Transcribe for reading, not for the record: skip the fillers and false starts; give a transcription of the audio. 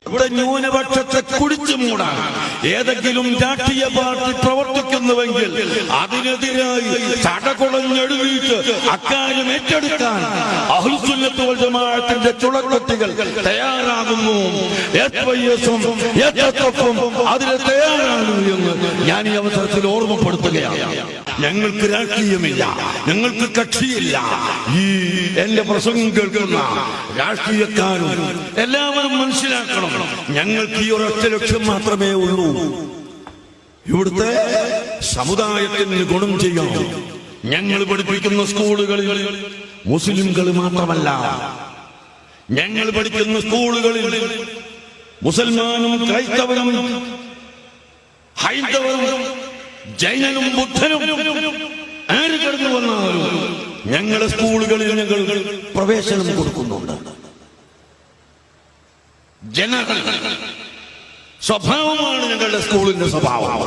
ഇവിടെ ന്യൂനപക്ഷത്തെ കുടിച്ചു മൂടാൻ ഏതെങ്കിലും രാഷ്ട്രീയ പാർട്ടി പ്രവർത്തിക്കുന്നുവെങ്കിൽ അതിനെതിരായി ചടകുളഞ്ഞെഴുതിയിട്ട് അക്കാര്യം ഏറ്റെടുക്കാൻ അഹ്ലുസുന്നത്ത് വൽ ജമാഅത്തിന്റെ ചുളക്കുട്ടികൾ തയ്യാറാകുന്നു. എസ്വൈഎസും എസ്എസ്എഫും അതിന് തയ്യാറാകുന്നു എന്ന് ഞാൻ ഈ അവസരത്തിൽ ഓർമ്മപ്പെടുത്തുകയാണ്. ഞങ്ങൾക്ക് രാഷ്ട്രീയമില്ല, ഞങ്ങൾക്ക് കക്ഷിയില്ല. ഈ എന്റെ പ്രസംഗം കേൾക്കുന്ന രാഷ്ട്രീയക്കാരും എല്ലാവരും മനസ്സിലാക്കണം, ഞങ്ങൾക്ക് ഈ ഒരൊറ്റ ലക്ഷ്യം മാത്രമേ ഉള്ളൂ. ഇവിടുത്തെ സമുദായത്തിന് ഗുണം ചെയ്യാം. ഞങ്ങൾ പഠിപ്പിക്കുന്ന സ്കൂളുകളിൽ മുസ്ലിംകൾ മാത്രമല്ല, ഞങ്ങൾ പഠിക്കുന്ന സ്കൂളുകളിൽ മുസൽമാനും ക്രൈസ്തവനും ഹൈന്ദവനും ജൈനനും ബുദ്ധനും ആര് കടന്നു വന്നാലും ഞങ്ങളുടെ സ്കൂളുകളിൽ ഞങ്ങൾ പ്രവേശനം കൊടുക്കുന്നുണ്ട്. ജനറൽ സ്വഭാവമാണ് ഞങ്ങളുടെ സ്കൂളിന്റെ സ്വഭാവം.